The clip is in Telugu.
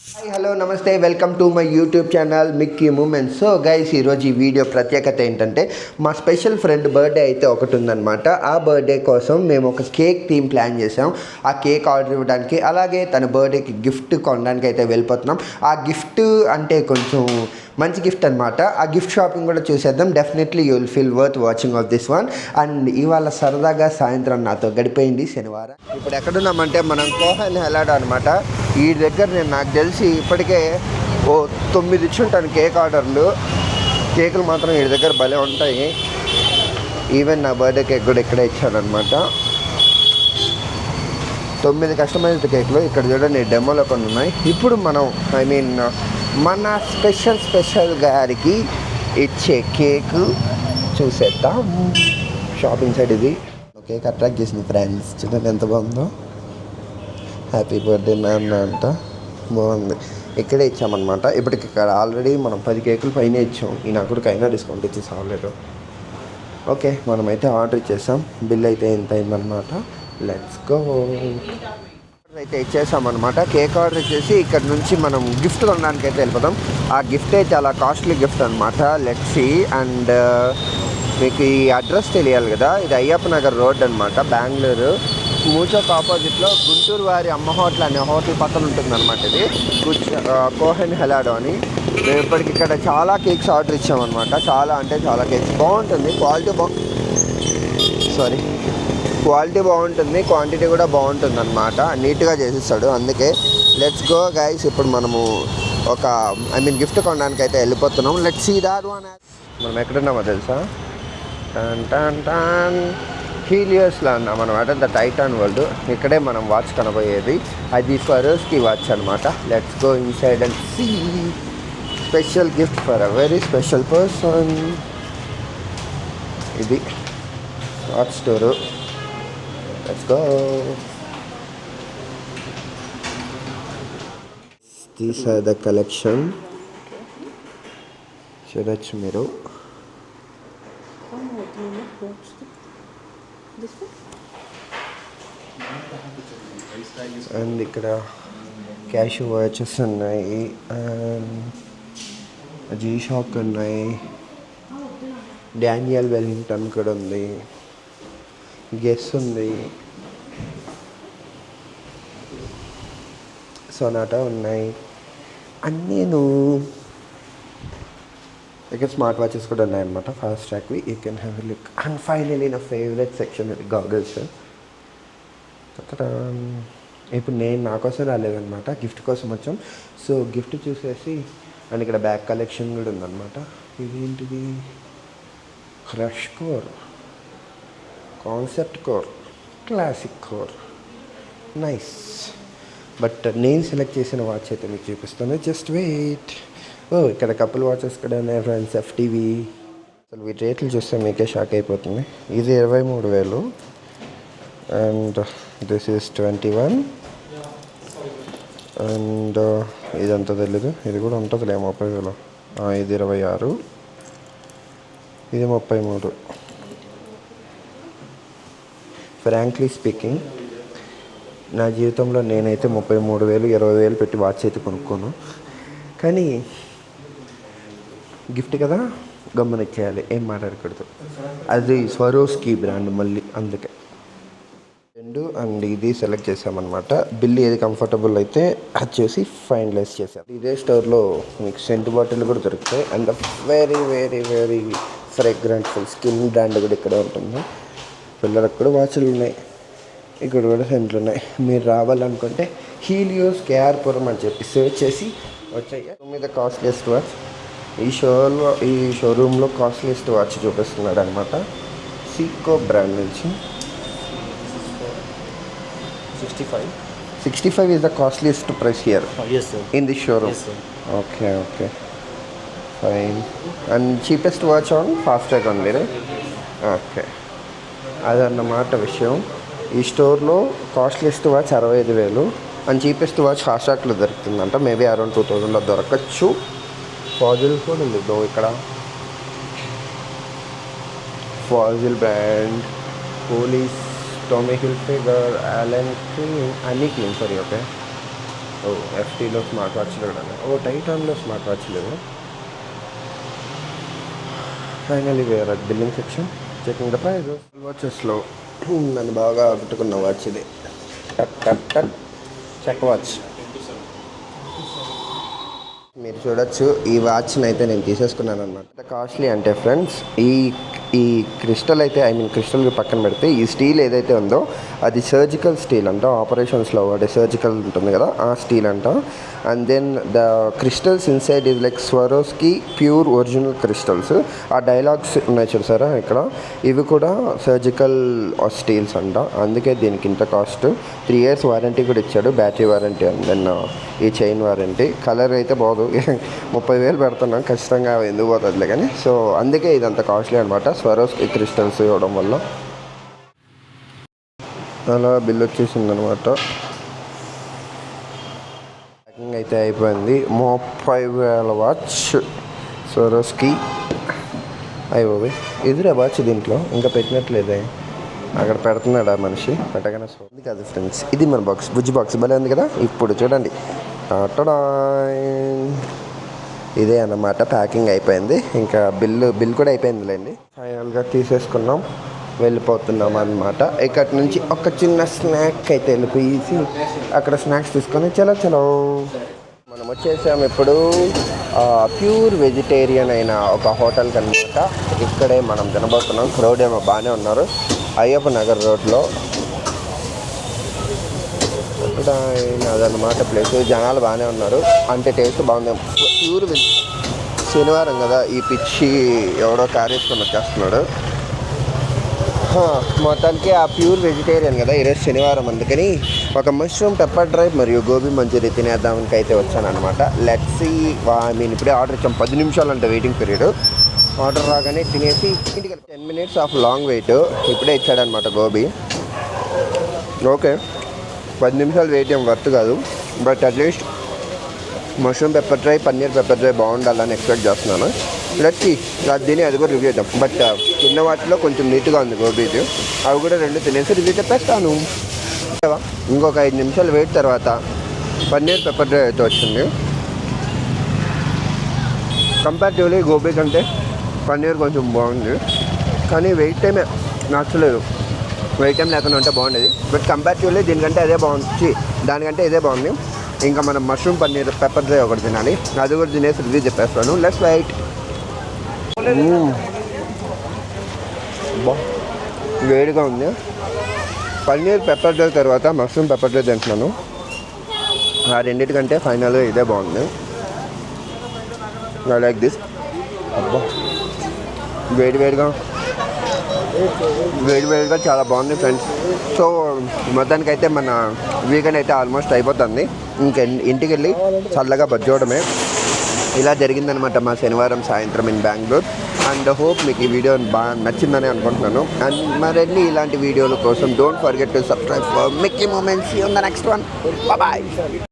హాయ్ హలో నమస్తే welcome to my YouTube channel Mickey Moments. So guys, ఈరోజు ఈ వీడియో ప్రత్యేకత ఏంటంటే మా స్పెషల్ ఫ్రెండ్ బర్త్డే అయితే ఒకటి ఉందన్నమాట. ఆ బర్త్డే కోసం మేము ఒక కేక్ థీమ్ ప్లాన్ చేసాం. ఆ కేక్ ఆర్డర్ ఇవ్వడానికి, అలాగే తన బర్త్డేకి గిఫ్ట్ కొనడానికి అయితే వెళ్ళిపోతున్నాం. ఆ గిఫ్ట్ అంటే కొంచెం మంచి గిఫ్ట్ అనమాట. ఆ గిఫ్ట్ షాపింగ్ కూడా చూసేద్దాం. Definitely you will feel worth watching of this one. And ఇవాళ సరదాగా సాయంత్రం నాతో గడిపోయింది శనివారం. ఇప్పుడు ఎక్కడున్నామంటే మనం కోహన్ హెలాడ్ అనమాట. ఈ దగ్గర నాకు తెలిసి ఇప్పటికే ఓ 9 ఇచ్చి ఉంటాను కేక్ ఆర్డర్లు. కేకులు మాత్రం ఈ దగ్గర భలే ఉంటాయి. ఈవెన్ నా బర్త్డే కేక్ కూడా ఇక్కడే ఇచ్చానమాట. 9 కస్టమైజ్డ్ కేకులు ఇక్కడ చూడండి, డెమోలో కొన్ని ఉన్నాయి. ఇప్పుడు మనం మన స్పెషల్ గారికి ఇచ్చే కేకు చూసేద్దాం. షాపింగ్ సైడ్ ఇది కేక్ అట్రాక్ట్ చేసింది ఫ్రెండ్స్. చూడండి ఎంత బాగుందో. హ్యాపీ బర్త్డే నాన్న అంట, బాగుంది. ఇక్కడే ఇచ్చామన్నమాట. ఇప్పటికి ఇక్కడ ఆల్రెడీ మనం 10 కేకులు పైన ఇచ్చాం. ఈ నాకు కూడా అయినా డిస్కౌంట్ ఇచ్చేసి అవ్వలేదు. ఓకే, మనమైతే ఆర్డర్ ఇచ్చేసాం. బిల్ అయితే ఎంత అయిందనమాట. Let's go. అయితే ఇచ్చేసామన్నమాట. కేక్ ఆర్డర్ ఇచ్చేసి ఇక్కడ నుంచి మనం గిఫ్ట్ కొనడానికి అయితే వెళ్ళిపోతాం. ఆ గిఫ్టే చాలా కాస్ట్లీ గిఫ్ట్ అనమాట. Let's see. అండ్ మీకు ఈ అడ్రస్ తెలియాలి కదా, ఇది అయ్యప్ప నగర్ రోడ్ అనమాట, బెంగళూరు. మూచోక్ ఆపోజిట్లో గుంటూరు వారి అమ్మ హోటల్ అనే హోటల్ పక్కన ఉంటుందన్నమాట. ఇది కోహెన్ హెలాడో అని. మేము ఇప్పటికి ఇక్కడ చాలా కేక్స్ ఆర్డర్ ఇచ్చామన్నమాట. చాలా అంటే చాలా కేక్స్ బాగుంటుంది. క్వాలిటీ బాగుంటుంది, క్వాంటిటీ కూడా బాగుంటుంది అనమాట. నీట్గా చేసిస్తాడు. అందుకే లెట్స్ గో గైస్. ఇప్పుడు మనము గిఫ్ట్ కొనడానికి అయితే వెళ్ళిపోతున్నాం. Let's see that one. మనం ఎక్కడున్నామో తెలుసా? హీలియోస్లో ఉన్నాం అనమాట. The Titan world. ఇక్కడే మనం వాచ్ కనబోయేది. అది ఫరోస్కి వాచ్ అనమాట. Let's go inside and see. Special gift for a very special person. ఇది watch store. Let's go. These are the collection. చూడొచ్చు మీరు. అండ్ ఇక్కడ క్యాష్ వాచెస్ ఉన్నాయి, జీ షాక్ ఉన్నాయి, డానియల్ వెల్లింగ్టన్ కూడా ఉంది, గెస్ ఉంది, సొనాటా ఉన్నాయి. అన్నీను ఇక్కడ స్మార్ట్ వాచెస్ కూడా ఉన్నాయన్నమాట. ఫాస్ట్ ట్రాక్వి. You can have a look. And finally నా ఫేవరెట్ సెక్షన్ గాగల్స్. ఇప్పుడు నేను నా కోసం రాలేదన్నమాట, గిఫ్ట్ కోసం వచ్చాం. సో గిఫ్ట్ చూసేసి, అండ్ ఇక్కడ బ్యాగ్ కలెక్షన్ కూడా ఉందన్నమాట. ఇదేంటిది? Crush core, concept core, classic core. Nice. But నేను సెలెక్ట్ చేసిన వాచ్ అయితే మీకు చూపిస్తాను. Just wait. ఇక్కడ కపుల్ వాచెస్ కూడా ఉన్నాయి ఫ్రెండ్స్. ఎఫ్టీవీ. అసలు వీటి రేట్లు చూస్తే మీకే షాక్ అయిపోతుంది. ఇది 23,000 అండ్ దిస్ ఈస్ 21. అండ్ ఇదంతా తెలీదు. ఇది కూడా ఉంటుందిలే 30,000. ఇది 26, ఇది 33. ఫ్రాంక్లీ స్పీకింగ్, నా జీవితంలో నేనైతే 33,000 20,000 పెట్టి వాచ్ అయితే కొనుక్కోను. కానీ గిఫ్ట్ కదా, గమనించేయాలి, ఏం మాట్లాడకూడదు. అది స్వరోస్కి బ్రాండ్ మళ్ళీ, అందుకే. అండ్ ఇది సెలెక్ట్ చేసామన్నమాట. బిల్ ఏది కంఫర్టబుల్ అయితే అది చేసి ఫైనలైజ్ చేసాం. ఇదే స్టోర్లో మీకు సెంట్ బాటిల్ కూడా దొరుకుతాయి. And very very very fragrant full skin brand కూడా ఇక్కడ ఉంటుంది. పిల్లలకు కూడా వాచ్లు ఉన్నాయి, ఇక్కడ కూడా సెంట్లు ఉన్నాయి. మీరు రావాలనుకుంటే హీలియోస్ కేఆర్పురం అని చెప్పి సెర్చ్ చేసి వచ్చాయి. మీద కాస్ట్లీయెస్ట్ వాచ్ ఈ షోరూంలో కాస్ట్లీయెస్ట్ వాచ్ చూపిస్తున్నాడు అనమాట. సీకో బ్రాండ్ నుంచి 65 is the costliest price here. Yes sir. In this showroom. Yes sir. Okay. Fine. And cheapest watch on FASTag only, right? Okay. అదన్నమాట విషయం. ఈ స్టోర్లో costliest watch 65,000 and cheapest watch ఫాస్ట్రాక్లో దొరుకుతుందంట. మేబీ అరౌండ్ 2,000లో దొరకచ్చు. ఫాజిల్ కూడా ఉంది బ్రో ఇక్కడ. Fossil brand, police, Tommy Hilfiger, Allen Clean, Annie Clean, sorry, okay. ఓ ఎఫ్టీలో స్మార్ట్ వాచ్ కూడా ఓ టైటాన్లో స్మార్ట్ వాచ్ లేదు. Finally we're at billing section checking the price. వాచెస్లో నన్ను బాగా ఆకట్టుకున్న వాచ్ ఇది. టక్ టక్ టక్ చెక్ వాచ్. మీరు చూడొచ్చు ఈ వాచ్ని అయితే నేను తీసేసుకున్నాను అనమాట. కాస్ట్లీ అంటే ఫ్రెండ్స్ ఈ క్రిస్టల్ అయితే క్రిస్టల్ పక్కన పెడితే ఈ స్టీల్ ఏదైతే ఉందో అది సర్జికల్ స్టీల్ అంట. ఆపరేషన్స్లో వాడే సర్జికల్ ఉంటుంది కదా ఆ స్టీల్ అంట. And then the crystals inside is like Swarovski pure original crystals. ఆ డైలాగ్స్ ఉన్నాయి చూసారా ఇక్కడ, ఇవి కూడా సర్జికల్ స్టీల్స్ అంట. అందుకే దీనికి ఇంత కాస్ట్. 3 years వారంటీ కూడా ఇచ్చాడు, బ్యాటరీ వారంటీ. అండ్ దెన్ ఈ చైన్ వారంటీ. కలర్ అయితే బాగు 30,000 పెడుతున్నాం ఖచ్చితంగా, ఎందుకు పోతుందిలే కానీ. సో అందుకే ఇదంత కాస్ట్లీ అనమాట స్వరోస్కి క్రిస్టల్స్ ఇవ్వడం వల్ల. అలా బిల్ వచ్చేసింది అనమాట. ప్యాకింగ్ అయితే అయిపోయింది. 30,000 వాచ్ స్వరోస్కి. అయిపోయి ఎదురా వాచ్ దీంట్లో ఇంకా పెట్టినట్లేదే, అక్కడ పెడుతున్నాడు ఆ మనిషి పెట్టగానే. సో ఇది కాదు ఫ్రెండ్స్, ఇది మన బాక్స్, బుజ్జి బాక్స్ భలే ఉంది కదా. ఇప్పుడు చూడండి, ఇదే అన్నమాట. ప్యాకింగ్ అయిపోయింది, ఇంకా బిల్ కూడా అయిపోయిందిలేండి. ఫైనల్గా తీసేసుకున్నాం, వెళ్ళిపోతున్నాం అన్నమాట. ఇక్కడి నుంచి ఒక చిన్న స్నాక్ అయితే వెళ్ళిపోయి అక్కడ స్నాక్స్ తీసుకొని చలో మనం వచ్చేసాము ఇప్పుడు ప్యూర్ వెజిటేరియన్ అయిన ఒక హోటల్కి అనమాట. ఇక్కడే మనం తినబోతున్నాం. క్రౌడ్ ఏమో బాగానే ఉన్నారు. అయ్యప్ప నగర్ రోడ్లో ఇక్కడ అదనమాట ప్లేస్. జనాలు బాగానే ఉన్నారు, అంటే టేస్ట్ బాగుంది. ప్యూర్ శనివారం కదా, ఈ పిచ్చి ఎవడో కార్ వేసుకొని వచ్చేస్తున్నాడు. మొత్తానికి ఆ ప్యూర్ వెజిటేరియన్ కదా, ఈరోజు శనివారం, అందుకని ఒక మష్రూమ్ పెప్పర్ డ్రై మరియు గోబీ మంచూరియా తినేద్దామని అయితే వచ్చాను అనమాట. Let's see. ఇప్పుడే ఆర్డర్ ఇచ్చాం, 10 నిమిషాలు అంటే వెయిటింగ్ పీరియడ్. ఆర్డర్ రాగానే తినేసి ఇంటికి 10 minutes ఆఫ్ లాంగ్ వెయిట్. ఇప్పుడే ఇచ్చాడనమాట గోబీ. ఓకే, 10 నిమిషాలు వెయిట్ ఏం వర్త్ కాదు, but at least mushroom pepper dry, paneer pepper dry బాగుండాలని ఎక్స్పెక్ట్ చేస్తున్నాను. లెట్స్ అది తిని అది కూడా రివ్యూ చేద్దాం. బట్ తిన్న వాటిలో కొంచెం నీట్గా ఉంది గోబీది. అవి కూడా 2 తినేసి రివ్యూ చెప్పేస్తాను. ఇంకొక 5 నిమిషాలు వెయిట్ తర్వాత పన్నీర్ పెప్పర్ డ్రై అయితే వచ్చింది. కంపారిటివ్లీ గోబీ కంటే పన్నీర్ కొంచెం బాగుంది, కానీ వెయిట్ టైమే నచ్చలేదు. వెయిట్ టైం లేకుండా ఉంటే బాగుండేది, బట్ కంపారిటివ్లీ దీనికంటే అదే బాగుంది, దానికంటే ఇదే బాగుంది. ఇంకా మనం మష్రూమ్ పన్నీర్ పెప్పర్ డ్రై ఒకటి తినాలి, అది కూడా తినేసి రివ్యూ చెప్పేస్తాను. Let's wait. వేడిగా ఉంది. పన్నీర్ పెప్పర్ డ్రై తర్వాత మష్రూమ్ పెప్పర్ డ్రై తింటున్నాను. ఆ రెండింటికంటే ఫైనల్గా ఇదే బాగుంది. I like this. అబ్బా, వేడివేడిగా చాలా బాగుంది ఫ్రెండ్స్. సో మొత్తానికైతే మన వీకెండ్ అయితే ఆల్మోస్ట్ అయిపోతుంది. ఇంటికి వెళ్ళి చల్లగా బజ్జోవడమే. ఇలా జరిగిందనమాట మా శనివారం సాయంత్రం ఇన్ బెంగళూరు. అండ్ హోప్ మీకు ఈ వీడియో బాగా నచ్చిందని అనుకుంటున్నాను. అండ్ మరిన్ని ఇలాంటి వీడియోల కోసం don't forget to subscribe for Mickey Moments. See you on the next one. Bye.